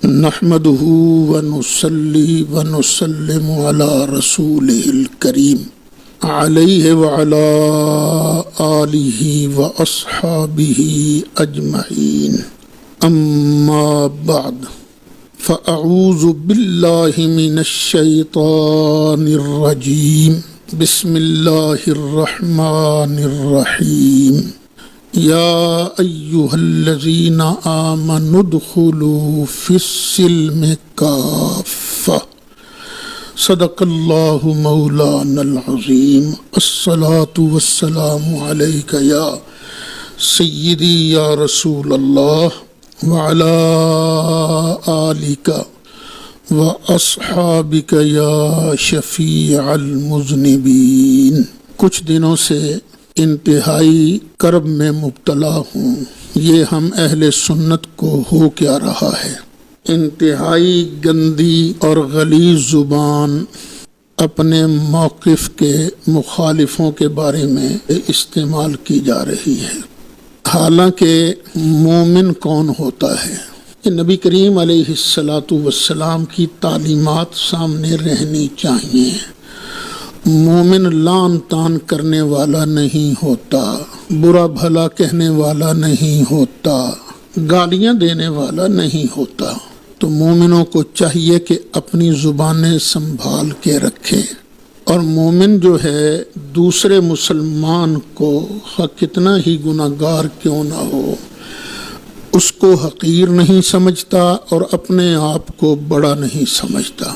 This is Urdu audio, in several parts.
نحمده ونصلي ونسلم على رسوله الكريم عليه وعلى آله وأصحابه أجمعين أما بعد فأعوذ بالله من الشيطان الرجيم بسم الله الرحمن الرحيم يا أيها الذين آمنوا ادخلوا في السلم كافة صدق الله مولانا العظيم الصلاة والسلام عليك يا سيدي يا رسول الله وعلى آلك وأصحابك يا شفيع المذنبين۔ کچھ دنوں سے انتہائی کرب میں مبتلا ہوں، یہ ہم اہل سنت کو ہو کیا رہا ہے۔ انتہائی گندی اور غلیظ زبان اپنے موقف کے مخالفوں کے بارے میں استعمال کی جا رہی ہے، حالانکہ مومن کون ہوتا ہے؟ کہ نبی کریم علیہ السلام کی تعلیمات سامنے رہنی چاہیے۔ مومن لعن طعن کرنے والا نہیں ہوتا، برا بھلا کہنے والا نہیں ہوتا، گالیاں دینے والا نہیں ہوتا۔ تو مومنوں کو چاہیے کہ اپنی زبانیں سنبھال کے رکھیں، اور مومن جو ہے دوسرے مسلمان کو کتنا ہی گناہگار کیوں نہ ہو، اس کو حقیر نہیں سمجھتا اور اپنے آپ کو بڑا نہیں سمجھتا۔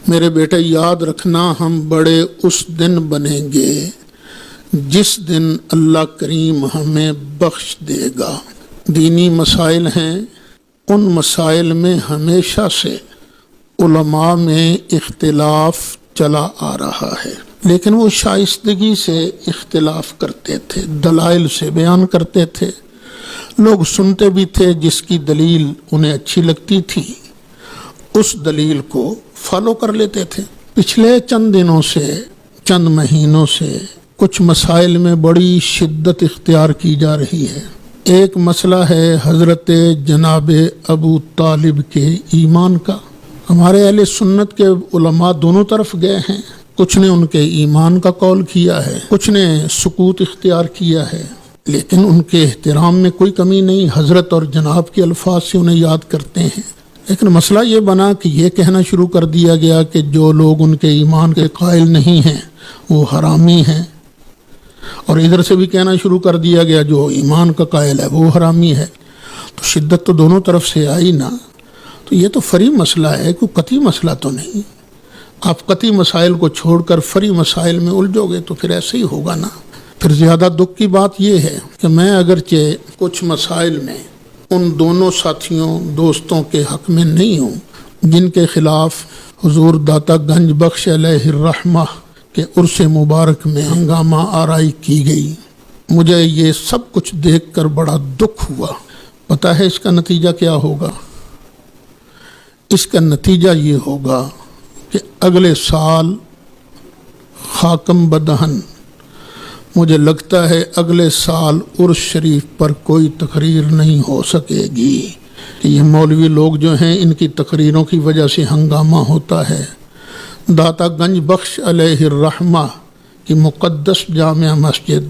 میرے بیٹے یاد رکھنا، ہم بڑے اس دن بنیں گے جس دن اللہ کریم ہمیں بخش دے گا۔ دینی مسائل ہیں، ان مسائل میں ہمیشہ سے علماء میں اختلاف چلا آ رہا ہے، لیکن وہ شائستگی سے اختلاف کرتے تھے، دلائل سے بیان کرتے تھے، لوگ سنتے بھی تھے، جس کی دلیل انہیں اچھی لگتی تھی اس دلیل کو فالو کر لیتے تھے۔ پچھلے چند دنوں سے، چند مہینوں سے کچھ مسائل میں بڑی شدت اختیار کی جا رہی ہے۔ ایک مسئلہ ہے حضرت جناب ابو طالب کے ایمان کا۔ ہمارے اہل سنت کے علماء دونوں طرف گئے ہیں، کچھ نے ان کے ایمان کا قول کیا ہے، کچھ نے سکوت اختیار کیا ہے، لیکن ان کے احترام میں کوئی کمی نہیں، حضرت اور جناب کے الفاظ سے انہیں یاد کرتے ہیں۔ لیکن مسئلہ یہ بنا کہ یہ کہنا شروع کر دیا گیا کہ جو لوگ ان کے ایمان کے قائل نہیں ہیں وہ حرامی ہیں، اور ادھر سے بھی کہنا شروع کر دیا گیا جو ایمان کا قائل ہے وہ حرامی ہے۔ تو شدت تو دونوں طرف سے آئی نا، تو یہ تو فری مسئلہ ہے، کوئی قطعی مسئلہ تو نہیں۔ آپ قطعی مسائل کو چھوڑ کر فری مسائل میں الجھو گے تو پھر ایسے ہی ہوگا نا۔ پھر زیادہ دکھ کی بات یہ ہے کہ میں اگرچہ کچھ مسائل میں ان دونوں ساتھیوں دوستوں کے حق میں نہیں ہوں جن کے خلاف حضور داتا گنج بخش علیہ الرحمہ کے عرس مبارک میں ہنگامہ آرائی کی گئی، مجھے یہ سب کچھ دیکھ کر بڑا دکھ ہوا۔ پتہ ہے اس کا نتیجہ کیا ہوگا؟ اس کا نتیجہ یہ ہوگا کہ اگلے سال خاکم بدہن، مجھے لگتا ہے اگلے سال عرس شریف پر کوئی تقریر نہیں ہو سکے گی۔ یہ مولوی لوگ جو ہیں ان کی تقریروں کی وجہ سے ہنگامہ ہوتا ہے۔ داتا گنج بخش علیہ الرحمہ کی مقدس جامع مسجد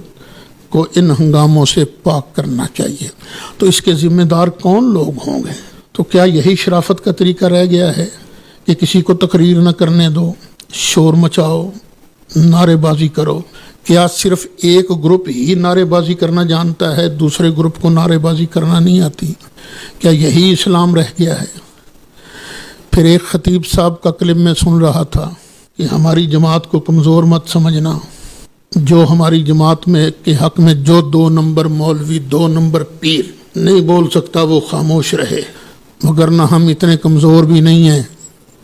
کو ان ہنگاموں سے پاک کرنا چاہیے۔ تو اس کے ذمہ دار کون لوگ ہوں گے؟ تو کیا یہی شرافت کا طریقہ رہ گیا ہے کہ کسی کو تقریر نہ کرنے دو، شور مچاؤ، نعرے بازی کرو؟ کیا صرف ایک گروپ ہی نعرے بازی کرنا جانتا ہے، دوسرے گروپ کو نعرے بازی کرنا نہیں آتی؟ کیا یہی اسلام رہ گیا ہے؟ پھر ایک خطیب صاحب کا کلپ میں سن رہا تھا کہ ہماری جماعت کو کمزور مت سمجھنا، جو ہماری جماعت میں کے حق میں جو 2 نمبر مولوی 2 نمبر پیر نہیں بول سکتا وہ خاموش رہے، مگر نہ ہم اتنے کمزور بھی نہیں ہیں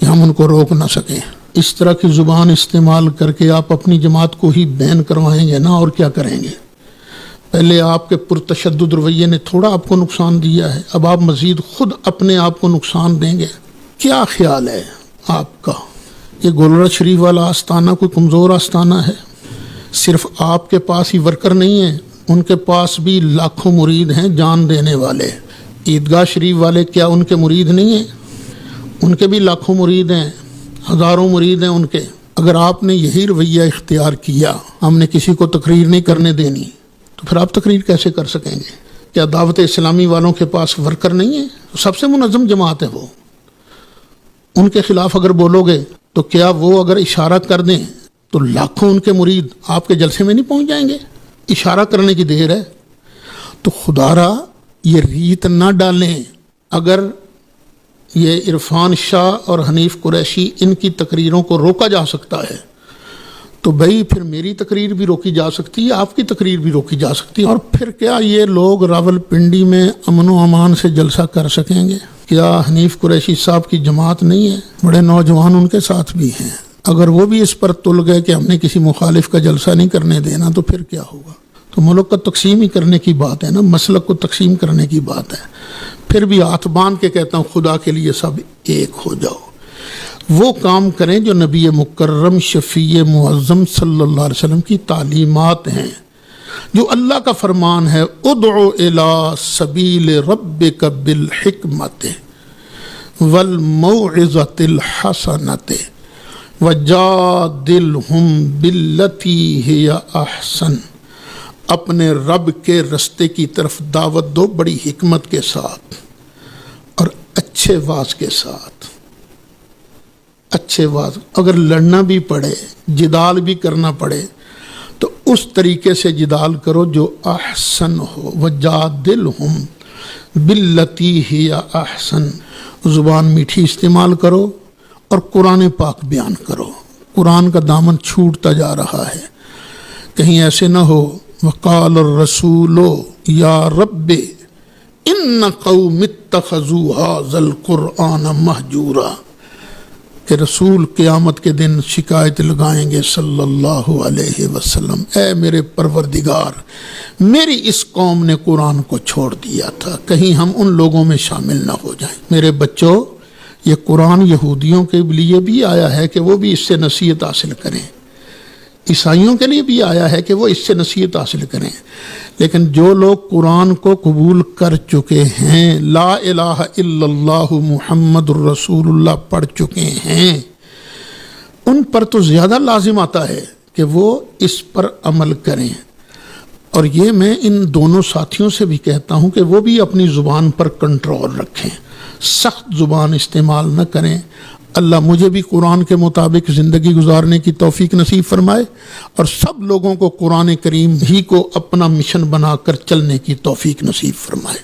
کہ ہم ان کو روک نہ سکیں۔ اس طرح کی زبان استعمال کر کے آپ اپنی جماعت کو ہی بین کروائیں گے نا، اور کیا کریں گے؟ پہلے آپ کے پرتشدد رویے نے تھوڑا آپ کو نقصان دیا ہے، اب آپ مزید خود اپنے آپ کو نقصان دیں گے۔ کیا خیال ہے آپ کا؟ یہ گولڑا شریف والا آستانہ کوئی کمزور آستانہ ہے؟ صرف آپ کے پاس ہی ورکر نہیں ہیں، ان کے پاس بھی لاکھوں مرید ہیں جان دینے والے۔ عیدگاہ شریف والے کیا ان کے مرید نہیں ہیں؟ ان کے بھی لاکھوں مرید ہیں، ہزاروں مرید ہیں ان کے. اگر آپ نے یہی رویہ اختیار کیا، ہم نے کسی کو تقریر نہیں کرنے دینی، تو پھر آپ تقریر کیسے کر سکیں گے؟ کیا دعوت اسلامی والوں کے پاس ورکر نہیں ہے؟ سب سے منظم جماعت ہے وہ. ان کے خلاف اگر بولو گے تو کیا وہ اگر اشارہ کر دیں تو لاکھوں ان کے مرید آپ کے جلسے میں نہیں پہنچ جائیں گے؟ اشارہ کرنے کی دیر ہے. تو خدا را یہ ریت نہ ڈالیں. اگر یہ عرفان شاہ اور حنیف قریشی ان کی تقریروں کو روکا جا سکتا ہے تو بھائی پھر میری تقریر بھی روکی جا سکتی ہے، آپ کی تقریر بھی روکی جا سکتی ہے. اور پھر کیا یہ لوگ راول پنڈی میں امن و امان سے جلسہ کر سکیں گے؟ کیا حنیف قریشی صاحب کی جماعت نہیں ہے؟ بڑے نوجوان ان کے ساتھ بھی ہیں. اگر وہ بھی اس پر تل گئے کہ ہم نے کسی مخالف کا جلسہ نہیں کرنے دینا تو پھر کیا ہوگا؟ تو ملک کا تقسیم ہی کرنے کی بات ہے نا، مسلک کو تقسیم کرنے کی بات ہے. پھر بھی ہاتھ باندھ کے کہتا ہوں خدا کے لیے سب ایک ہو جاؤ. وہ کام کریں جو نبی مکرم شفیع معظم صلی اللہ علیہ وسلم کی تعلیمات ہیں، جو اللہ کا فرمان ہے ادعو الی سبیل ربک بالحکمت والموعظۃ الحسنۃ وجادلہم باللتی ہی احسن. اپنے رب کے رستے کی طرف دعوت دو بڑی حکمت کے ساتھ اور اچھے واز کے ساتھ. اچھے واز، اگر لڑنا بھی پڑے، جدال بھی کرنا پڑے تو اس طریقے سے جدال کرو جو احسن ہو. وجادلہم باللتی ہی احسن. زبان میٹھی استعمال کرو اور قرآن پاک بیان کرو. قرآن کا دامن چھوٹتا جا رہا ہے. کہیں ایسے نہ ہو وقال الرسول یا رب ان قوم اتخذوا ھذا القرآن مہجورا، کہ رسول قیامت کے دن شکایت لگائیں گے صلی اللہ علیہ وسلم، اے میرے پروردگار میری اس قوم نے قرآن کو چھوڑ دیا تھا، کہیں ہم ان لوگوں میں شامل نہ ہو جائیں. میرے بچوں، یہ قرآن یہودیوں کے لیے بھی آیا ہے کہ وہ بھی اس سے نصیحت حاصل کریں، عیسائیوں کے لیے بھی آیا ہے کہ وہ اس سے نصیحت حاصل کریں. لیکن جو لوگ قرآن کو قبول کر چکے ہیں، لا الہ الا اللہ محمد الرسول اللہ پڑھ چکے ہیں، ان پر تو زیادہ لازم آتا ہے کہ وہ اس پر عمل کریں. اور یہ میں ان دونوں ساتھیوں سے بھی کہتا ہوں کہ وہ بھی اپنی زبان پر کنٹرول رکھیں، سخت زبان استعمال نہ کریں. اللہ مجھے بھی قرآن کے مطابق زندگی گزارنے کی توفیق نصیب فرمائے اور سب لوگوں کو قرآن کریم ہی کو اپنا مشن بنا کر چلنے کی توفیق نصیب فرمائے.